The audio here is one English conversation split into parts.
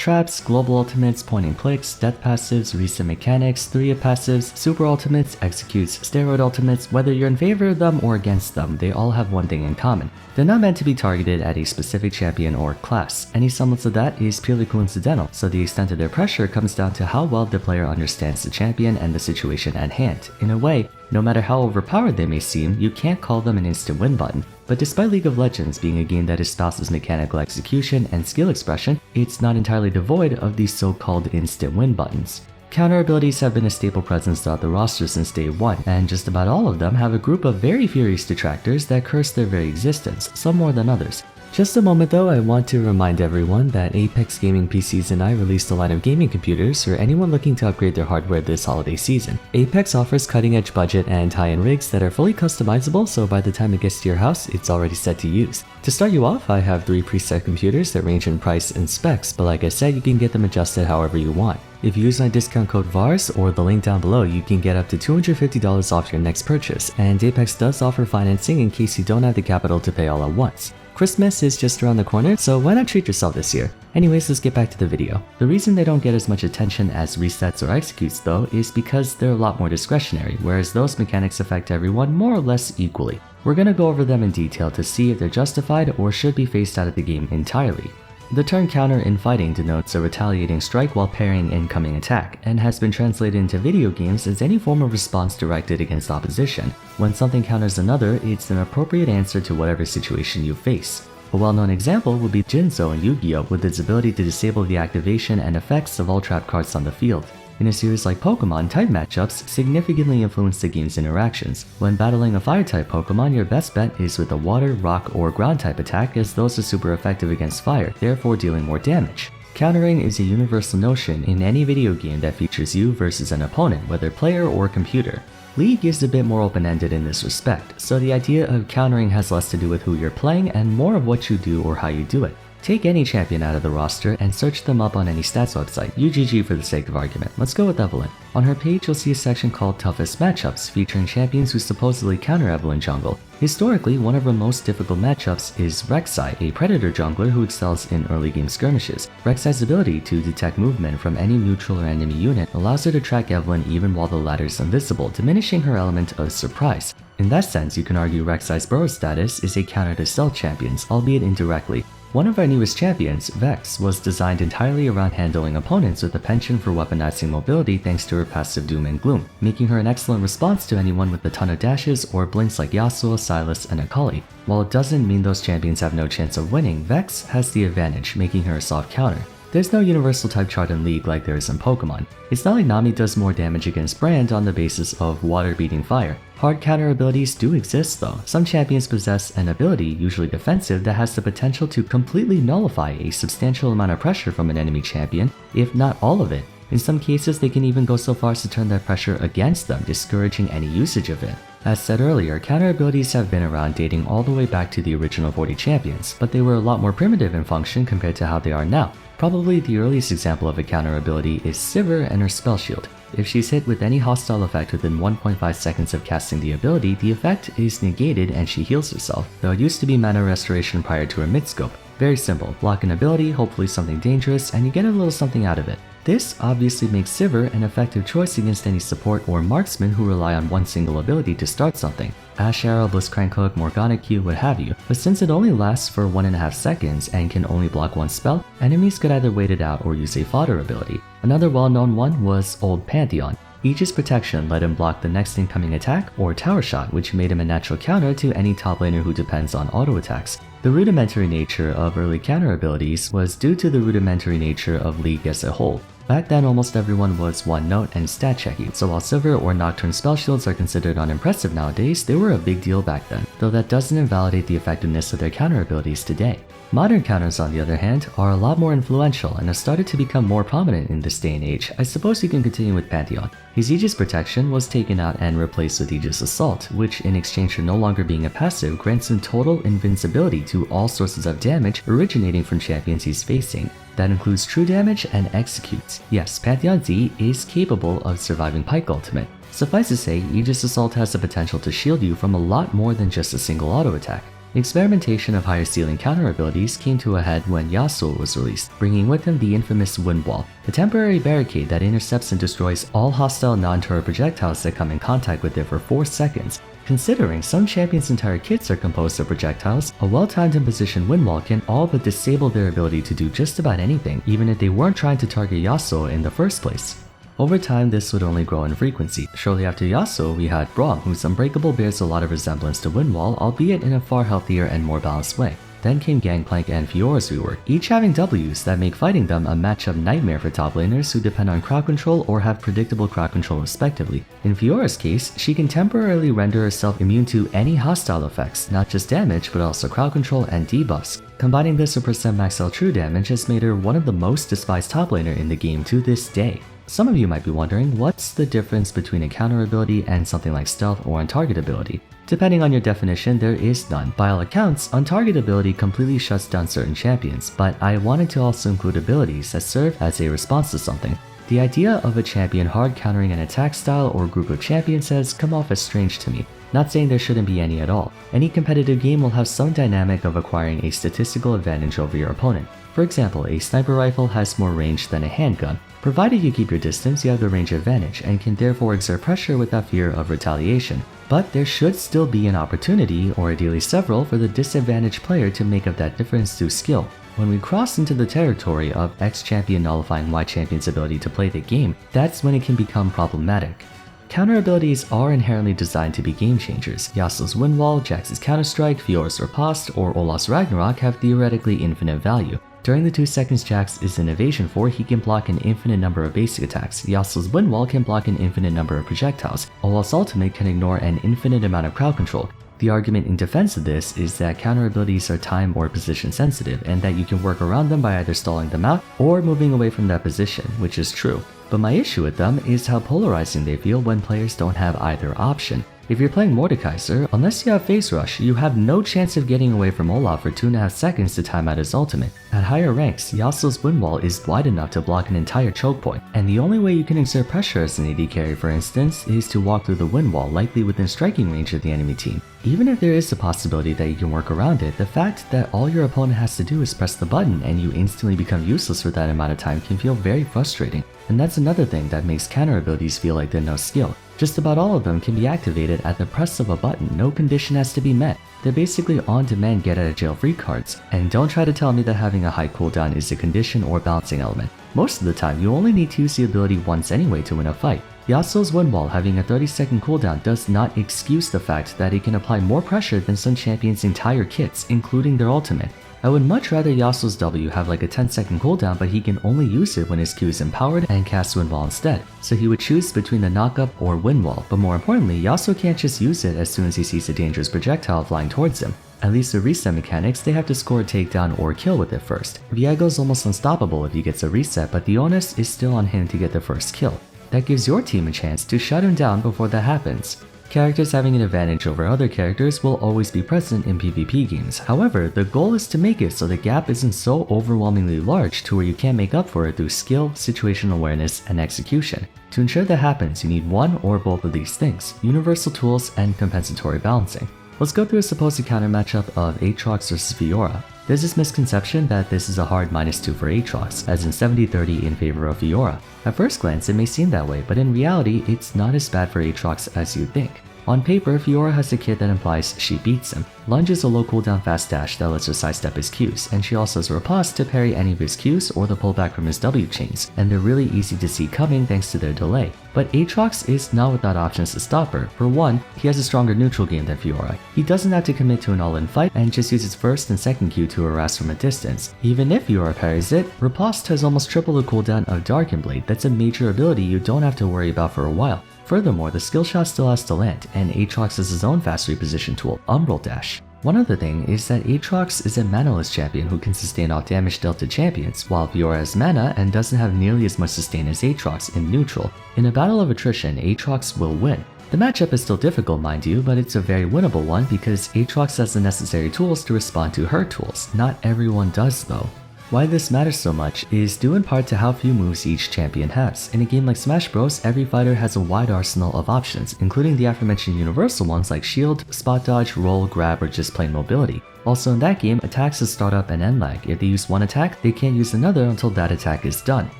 traps, global ultimates, point and clicks, death passives, reset mechanics, 3-hit passives, super ultimates, executes, steroid ultimates. Whether you're in favor of them or against them, they all have one thing in common. They're not meant to be targeted at a specific champion or class. Any semblance of that is purely coincidental, so the extent of their pressure comes down to how well the player understands the champion and the situation at hand. In a way, no matter how overpowered they may seem, you can't call them an instant win button. But despite League of Legends being a game that espouses mechanical execution and skill expression, it's not entirely devoid of these so-called instant win buttons. Counter abilities have been a staple presence throughout the roster since day one, and just about all of them have a group of very furious detractors that curse their very existence, some more than others. Just a moment though, I want to remind everyone that Apex Gaming PCs and I released a line of gaming computers for anyone looking to upgrade their hardware this holiday season. Apex offers cutting-edge budget and high-end rigs that are fully customizable, so by the time it gets to your house, it's already set to use. To start you off, I have 3 preset computers that range in price and specs, but like I said, you can get them adjusted however you want. If you use my discount code VARS or the link down below, you can get up to $250 off your next purchase, and Apex does offer financing in case you don't have the capital to pay all at once. Christmas is just around the corner, so why not treat yourself this year? Anyways, let's get back to the video. The reason they don't get as much attention as resets or executes though is because they're a lot more discretionary, whereas those mechanics affect everyone more or less equally. We're gonna go over them in detail to see if they're justified or should be phased out of the game entirely. The term counter in fighting denotes a retaliating strike while parrying incoming attack, and has been translated into video games as any form of response directed against opposition. When something counters another, it's an appropriate answer to whatever situation you face. A well-known example would be Jinzo in Yu-Gi-Oh! With its ability to disable the activation and effects of all trap cards on the field. In a series like Pokemon, type matchups significantly influence the game's interactions. When battling a fire-type Pokemon, your best bet is with a water, rock, or ground-type attack, as those are super effective against fire, therefore dealing more damage. Countering is a universal notion in any video game that features you versus an opponent, whether player or computer. League is a bit more open-ended in this respect, so the idea of countering has less to do with who you're playing and more of what you do or how you do it. Take any champion out of the roster and search them up on any stats website, UGG for the sake of argument. Let's go with Evelynn. On her page you'll see a section called Toughest Matchups, featuring champions who supposedly counter Evelynn jungle. Historically, one of her most difficult matchups is Rek'Sai, a predator jungler who excels in early game skirmishes. Rek'Sai's ability to detect movement from any neutral or enemy unit allows her to track Evelynn even while the latter is invisible, diminishing her element of surprise. In that sense, you can argue Rek'Sai's burrow status is a counter to stealth champions, albeit indirectly. One of our newest champions, Vex, was designed entirely around handling opponents with a penchant for weaponizing mobility thanks to her passive Doom and Gloom, making her an excellent response to anyone with a ton of dashes or blinks like Yasuo, Sylas, and Akali. While it doesn't mean those champions have no chance of winning, Vex has the advantage, making her a soft counter. There's no universal type chart in League like there is in Pokemon. It's not like Nami does more damage against Brand on the basis of water beating fire. Hard counter abilities do exist though. Some champions possess an ability, usually defensive, that has the potential to completely nullify a substantial amount of pressure from an enemy champion, if not all of it. In some cases, they can even go so far as to turn that pressure against them, discouraging any usage of it. As said earlier, counter abilities have been around dating all the way back to the original 40 champions, but they were a lot more primitive in function compared to how they are now. Probably the earliest example of a counter ability is Sivir and her Spell Shield. If she's hit with any hostile effect within 1.5 seconds of casting the ability, the effect is negated and she heals herself, though it used to be mana restoration prior to her mid-scope. Very simple, block an ability, hopefully something dangerous, and you get a little something out of it. This obviously makes Sivir an effective choice against any support or marksman who rely on one single ability to start something. Ashe Arrow, Blitzcrank Hook, Morgana Q, what have you, but since it only lasts for 1.5 seconds and can only block one spell, enemies could either wait it out or use a fodder ability. Another well-known one was Old Pantheon. Aegis Protection let him block the next incoming attack or Tower Shot, which made him a natural counter to any top laner who depends on auto attacks. The rudimentary nature of early counter abilities was due to the rudimentary nature of League as a whole. Back then, almost everyone was one-note and stat-checky, so while Sivir or Nocturne spell shields are considered unimpressive nowadays, they were a big deal back then, though that doesn't invalidate the effectiveness of their counter abilities today. Modern counters, on the other hand, are a lot more influential and have started to become more prominent in this day and age. I suppose you can continue with Pantheon. His Aegis Protection was taken out and replaced with Aegis Assault, which in exchange for no longer being a passive grants him total invincibility to all sources of damage originating from champions he's facing. That includes true damage and executes. Yes, Pantheon Z is capable of surviving Pike Ultimate. Suffice to say, Aegis Assault has the potential to shield you from a lot more than just a single auto attack. Experimentation of higher ceiling counter abilities came to a head when Yasuo was released, bringing with him the infamous Wind Wall, a temporary barricade that intercepts and destroys all hostile non-turret projectiles that come in contact with it for 4 seconds. Considering some champions' entire kits are composed of projectiles, a well-timed and positioned Wind Wall can all but disable their ability to do just about anything, even if they weren't trying to target Yasuo in the first place. Over time, this would only grow in frequency. Shortly after Yasuo, we had Braum, whose Unbreakable bears a lot of resemblance to Wind Wall, albeit in a far healthier and more balanced way. Then came Gangplank and Fiora's rework, each having Ws that make fighting them a matchup nightmare for top laners who depend on crowd control or have predictable crowd control respectively. In Fiora's case, she can temporarily render herself immune to any hostile effects, not just damage but also crowd control and debuffs. Combining this with % max L true damage has made her one of the most despised top laner in the game to this day. Some of you might be wondering, what's the difference between a counter ability and something like stealth or on-target ability? Depending on your definition, there is none. By all accounts, on-target ability completely shuts down certain champions, but I wanted to also include abilities that serve as a response to something. The idea of a champion hard countering an attack style or group of champions has come off as strange to me. Not saying there shouldn't be any at all. Any competitive game will have some dynamic of acquiring a statistical advantage over your opponent. For example, a sniper rifle has more range than a handgun. Provided you keep your distance, you have the range advantage and can therefore exert pressure without fear of retaliation. But there should still be an opportunity, or ideally several, for the disadvantaged player to make up that difference through skill. When we cross into the territory of X champion nullifying Y champion's ability to play the game, that's when it can become problematic. Counter abilities are inherently designed to be game changers. Yasuo's Wind Wall, Jax's Counter-Strike, Fiora's Riposte, or Olaf's Ragnarok have theoretically infinite value. During the 2 seconds Jax is in evasion for, he can block an infinite number of basic attacks. Yasuo's Wind Wall can block an infinite number of projectiles. Olaf's ultimate can ignore an infinite amount of crowd control. The argument in defense of this is that counter abilities are time or position sensitive, and that you can work around them by either stalling them out or moving away from that position, which is true. But my issue with them is how polarizing they feel when players don't have either option. If you're playing Mordekaiser, unless you have Phase Rush, you have no chance of getting away from Olaf for 2.5 seconds to time out his ultimate. At higher ranks, Yasuo's Wind Wall is wide enough to block an entire choke point, and the only way you can exert pressure as an AD carry, for instance, is to walk through the Wind Wall likely within striking range of the enemy team. Even if there is a possibility that you can work around it, the fact that all your opponent has to do is press the button and you instantly become useless for that amount of time can feel very frustrating. And that's another thing that makes counter abilities feel like they're no skill. Just about all of them can be activated at the press of a button, no condition has to be met. They're basically on-demand get-out-of-jail-free cards. And don't try to tell me that having a high cooldown is a condition or balancing element. Most of the time, you only need to use the ability once anyway to win a fight. Yasuo's Wind Wall having a 30-second cooldown does not excuse the fact that it can apply more pressure than some champions' entire kits, including their ultimate. I would much rather Yasuo's W have like a 10-second cooldown, but he can only use it when his Q is empowered and cast Wind Wall instead. So he would choose between the knockup or Wind Wall, but more importantly, Yasuo can't just use it as soon as he sees a dangerous projectile flying towards him. At least with reset mechanics, they have to score a takedown or kill with it first. Viago's almost unstoppable if he gets a reset, but the onus is still on him to get the first kill. That gives your team a chance to shut him down before that happens. Characters having an advantage over other characters will always be present in PvP games. However, the goal is to make it so the gap isn't so overwhelmingly large to where you can't make up for it through skill, situational awareness, and execution. To ensure that happens, you need one or both of these things: universal tools and compensatory balancing. Let's go through a supposed counter matchup of Aatrox vs Fiora. There's this misconception that this is a hard -2 for Aatrox, as in 70-30 in favor of Fiora. At first glance it may seem that way, but in reality it's not as bad for Aatrox as you think. On paper, Fiora has a kit that implies she beats him. Lunge is a low cooldown fast dash that lets her sidestep his Qs, and she also has a riposte to parry any of his Qs or the pullback from his W chains, and they're really easy to see coming thanks to their delay. But Aatrox is not without options to stop her. For one, he has a stronger neutral game than Fiora. He doesn't have to commit to an all-in fight and just uses first and second Q to harass from a distance. Even if Fiora parries it, Riposte has almost triple the cooldown of Darken Blade. That's a major ability you don't have to worry about for a while. Furthermore, the skill shot still has to land, and Aatrox has his own fast reposition tool, Umbral Dash. One other thing is that Aatrox is a manaless champion who can sustain off damage dealt to champions, while Fiora has mana and doesn't have nearly as much sustain as Aatrox in neutral. In a battle of attrition, Aatrox will win. The matchup is still difficult, mind you, but it's a very winnable one because Aatrox has the necessary tools to respond to her tools. Not everyone does though. Why this matters so much is due in part to how few moves each champion has. In a game like Smash Bros, every fighter has a wide arsenal of options, including the aforementioned universal ones like shield, spot dodge, roll, grab, or just plain mobility. Also in that game, attacks have startup and end lag. If they use one attack, they can't use another until that attack is done.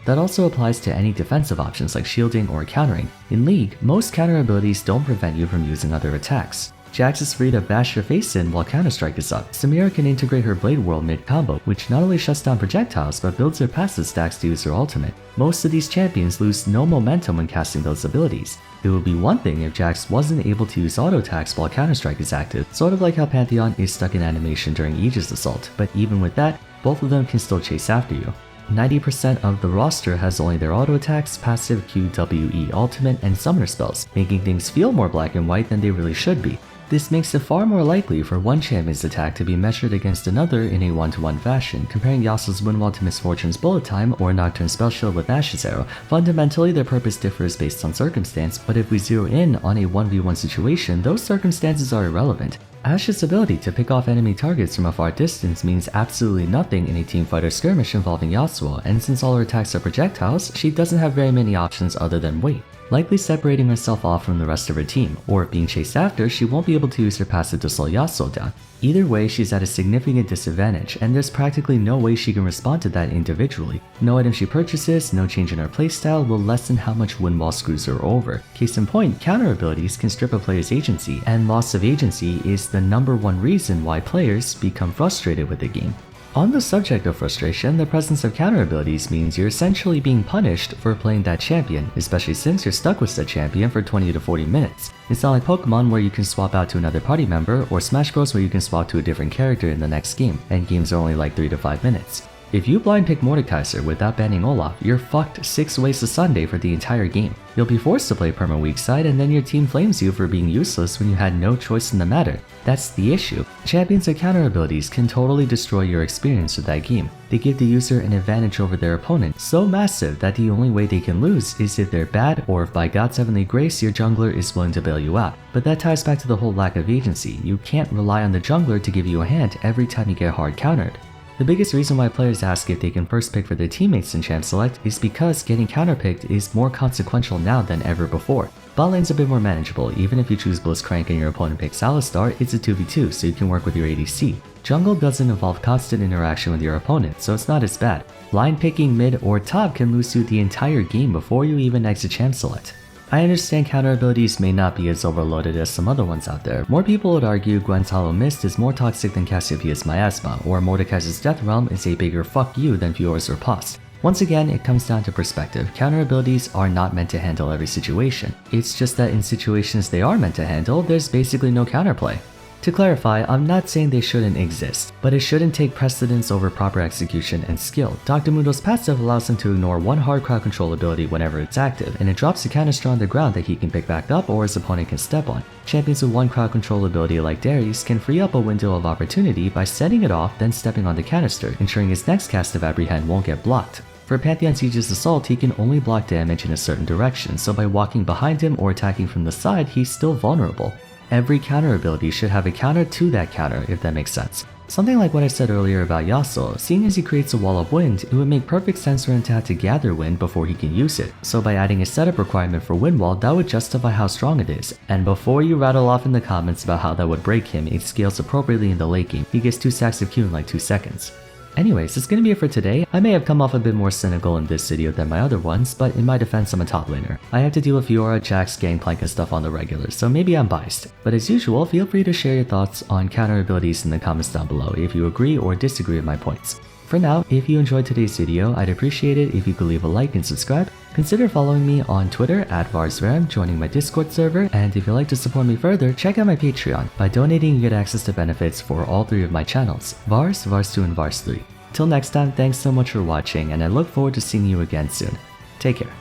That also applies to any defensive options like shielding or countering. In League, most counter abilities don't prevent you from using other attacks. Jax is free to bash your face in while Counter-Strike is up. Samira can integrate her Blade Whirl mid-combo, which not only shuts down projectiles but builds her passive stacks to use her ultimate. Most of these champions lose no momentum when casting those abilities. It would be one thing if Jax wasn't able to use auto attacks while Counter-Strike is active, sort of like how Pantheon is stuck in animation during Aegis Assault, but even with that, both of them can still chase after you. 90% of the roster has only their auto attacks, passive QWE ultimate, and summoner spells, making things feel more black and white than they really should be. This makes it far more likely for one champion's attack to be measured against another in a one-to-one fashion. Comparing Yasuo's Windwall to Miss Fortune's Bullet Time or Nocturne Spell Shield with Ash's Arrow, fundamentally their purpose differs based on circumstance, but if we zero in on a 1v1 situation, those circumstances are irrelevant. Ash's ability to pick off enemy targets from a far distance means absolutely nothing in a teamfighter skirmish involving Yasuo, and since all her attacks are projectiles, she doesn't have very many options other than wait, likely separating herself off from the rest of her team, or if being chased after, she won't be able to use her passive to slow Yasuo down. Either way, she's at a significant disadvantage, and there's practically no way she can respond to that individually. No item she purchases, no change in her playstyle will lessen how much Windwall screws her over. Case in point, counter abilities can strip a player's agency, and loss of agency is the #1 reason why players become frustrated with the game. On the subject of frustration, the presence of counter abilities means you're essentially being punished for playing that champion, especially since you're stuck with that champion for 20 to 40 minutes. It's not like Pokemon where you can swap out to another party member, or Smash Bros where you can swap to a different character in the next game, and games are only like 3 to 5 minutes. If you blind pick Mordekaiser without banning Olaf, you're fucked 6 ways a Sunday for the entire game. You'll be forced to play perma weak side, and then your team flames you for being useless when you had no choice in the matter. That's the issue. Champions and counter abilities can totally destroy your experience with that game. They give the user an advantage over their opponent, so massive that the only way they can lose is if they're bad or if by God's heavenly grace your jungler is willing to bail you out. But that ties back to the whole lack of agency. You can't rely on the jungler to give you a hand every time you get hard countered. The biggest reason why players ask if they can first pick for their teammates in Champ Select is because getting counterpicked is more consequential now than ever before. Bot lane's a bit more manageable. Even if you choose Blitzcrank and your opponent picks Alistar, it's a 2v2, so you can work with your ADC. Jungle doesn't involve constant interaction with your opponent, so it's not as bad. Line picking mid or top can lose you the entire game before you even exit Champ Select. I understand counter abilities may not be as overloaded as some other ones out there. More people would argue Gwen's Hollow Mist is more toxic than Cassiopeia's Miasma, or Mordekaiser's Death Realm is a bigger fuck you than Fiora's Riposte. Once again, it comes down to perspective. Counter abilities are not meant to handle every situation. It's just that in situations they are meant to handle, there's basically no counterplay. To clarify, I'm not saying they shouldn't exist, but it shouldn't take precedence over proper execution and skill. Dr. Mundo's passive allows him to ignore one hard crowd control ability whenever it's active, and it drops a canister on the ground that he can pick back up or his opponent can step on. Champions with one crowd control ability like Darius can free up a window of opportunity by setting it off then stepping on the canister, ensuring his next cast of Apprehend won't get blocked. For Pantheon's Aegis Assault, he can only block damage in a certain direction, so by walking behind him or attacking from the side, he's still vulnerable. Every counter ability should have a counter to that counter, if that makes sense. Something like what I said earlier about Yasuo, seeing as he creates a wall of wind, it would make perfect sense for him to have to gather wind before he can use it. So by adding a setup requirement for wind wall, that would justify how strong it is. And before you rattle off in the comments about how that would break him, it scales appropriately in the late game. He gets 2 stacks of Q in like 2 seconds. Anyways, that's gonna be it for today. I may have come off a bit more cynical in this video than my other ones, but in my defense I'm a top laner. I have to deal with Fiora, Jax, Gangplank and stuff on the regular, so maybe I'm biased. But as usual, feel free to share your thoughts on counter abilities in the comments down below if you agree or disagree with my points. For now, if you enjoyed today's video, I'd appreciate it if you could leave a like and subscribe. Consider following me on Twitter @VarsVaram, joining my Discord server, and if you'd like to support me further, check out my Patreon. By donating, you get access to benefits for all 3 of my channels, Vars, Vars2, and Vars3. Till next time, thanks so much for watching, and I look forward to seeing you again soon. Take care.